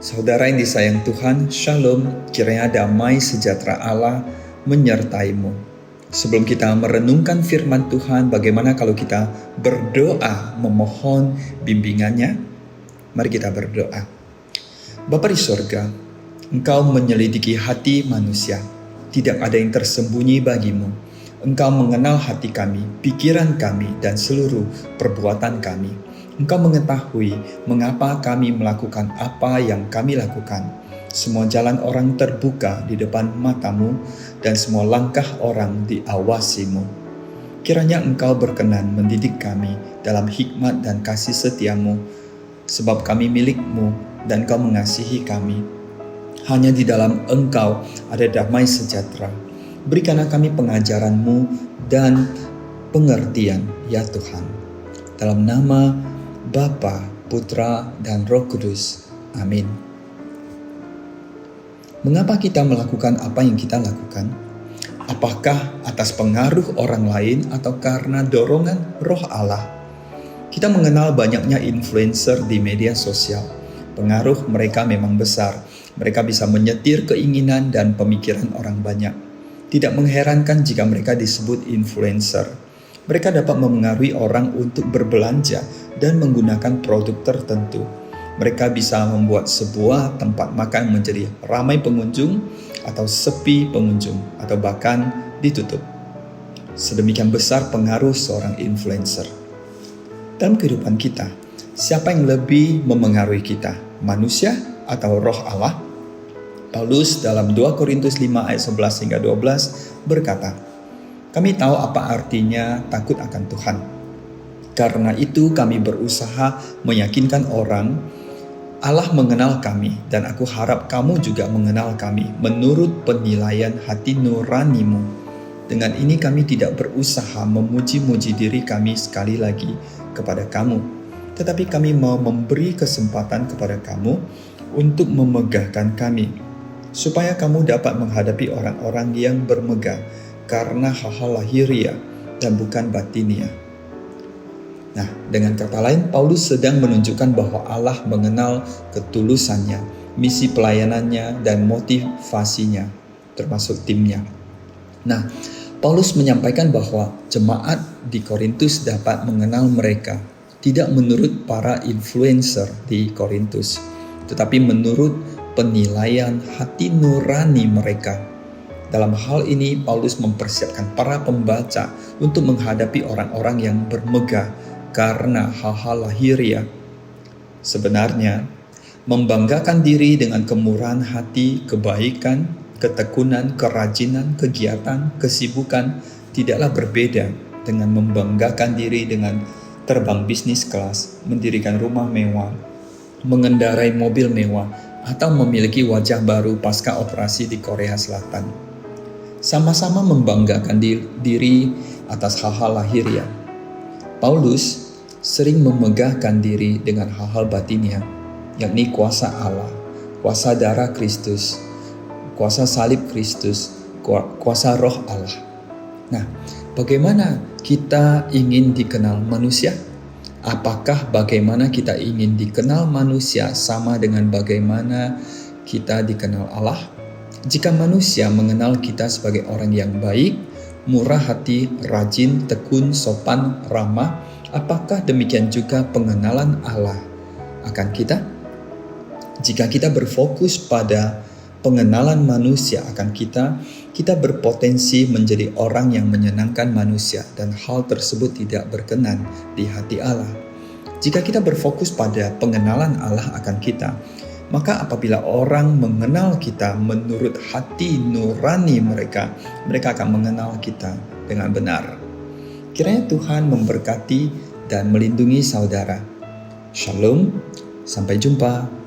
Saudara yang disayang Tuhan, Shalom, kiranya damai sejahtera Allah menyertaimu. Sebelum kita merenungkan firman Tuhan, bagaimana kalau kita berdoa memohon bimbingannya? Mari kita berdoa. Bapa di sorga, Engkau menyelidiki hati manusia. Tidak ada yang tersembunyi bagimu. Engkau mengenal hati kami, pikiran kami, dan seluruh perbuatan kami. Engkau mengetahui mengapa kami melakukan apa yang kami lakukan. Semua jalan orang terbuka di depan matamu dan semua langkah orang diawasimu. Kiranya Engkau berkenan mendidik kami dalam hikmat dan kasih setiamu, sebab kami milikmu dan Engkau mengasihi kami. Hanya di dalam Engkau ada damai sejahtera. Berikanlah kami pengajaran-Mu dan pengertian, ya Tuhan. Dalam nama Bapa, Putra, dan Roh Kudus. Amin. Mengapa kita melakukan apa yang kita lakukan? Apakah atas pengaruh orang lain atau karena dorongan Roh Allah? Kita mengenal banyaknya influencer di media sosial. Pengaruh mereka memang besar. Mereka bisa menyetir keinginan dan pemikiran orang banyak. Tidak mengherankan jika mereka disebut influencer. Mereka dapat memengaruhi orang untuk berbelanja dan menggunakan produk tertentu. Mereka bisa membuat sebuah tempat makan menjadi ramai pengunjung atau sepi pengunjung atau bahkan ditutup. Sedemikian besar pengaruh seorang influencer. Dalam kehidupan kita, siapa yang lebih memengaruhi kita? Manusia atau Roh Allah? Paulus dalam 2 Korintus 5 ayat 11 hingga 12 berkata, "Kami tahu apa artinya takut akan Tuhan. Karena itu kami berusaha meyakinkan orang Allah mengenal kami, dan aku harap kamu juga mengenal kami menurut penilaian hati nuranimu. Dengan ini kami tidak berusaha memuji-muji diri kami sekali lagi kepada kamu, tetapi kami mau memberi kesempatan kepada kamu untuk memegahkan kami, supaya kamu dapat menghadapi orang-orang yang bermegah karena hal-hal lahiriah dan bukan batiniah." Nah, dengan kata lain, Paulus sedang menunjukkan bahwa Allah mengenal ketulusannya, misi pelayanannya, dan motivasinya, termasuk timnya. Nah, Paulus menyampaikan bahwa jemaat di Korintus dapat mengenal mereka, tidak menurut para influencer di Korintus, tetapi menurut penilaian hati nurani mereka. Dalam hal ini, Paulus mempersiapkan para pembaca untuk menghadapi orang-orang yang bermegah karena hal-hal lahiriah. Sebenarnya, membanggakan diri dengan kemurahan hati, kebaikan, ketekunan, kerajinan, kegiatan, kesibukan tidaklah berbeda dengan membanggakan diri dengan terbang bisnis kelas, mendirikan rumah mewah, mengendarai mobil mewah, atau memiliki wajah baru pasca operasi di Korea Selatan. Sama-sama membanggakan diri atas hal-hal lahiriah. Paulus sering memegahkan diri dengan hal-hal batiniah, yakni kuasa Allah, kuasa darah Kristus, kuasa salib Kristus, kuasa Roh Allah. Nah, bagaimana kita ingin dikenal manusia? Apakah bagaimana kita ingin dikenal manusia sama dengan bagaimana kita dikenal Allah? Jika manusia mengenal kita sebagai orang yang baik, murah hati, rajin, tekun, sopan, ramah, apakah demikian juga pengenalan Allah akan kita? Jika kita berfokus pada pengenalan manusia akan kita berpotensi menjadi orang yang menyenangkan manusia dan hal tersebut tidak berkenan di hati Allah. Jika kita berfokus pada pengenalan Allah akan kita, maka apabila orang mengenal kita menurut hati nurani mereka akan mengenal kita dengan benar. Kiranya Tuhan memberkati dan melindungi saudara. Shalom, sampai jumpa.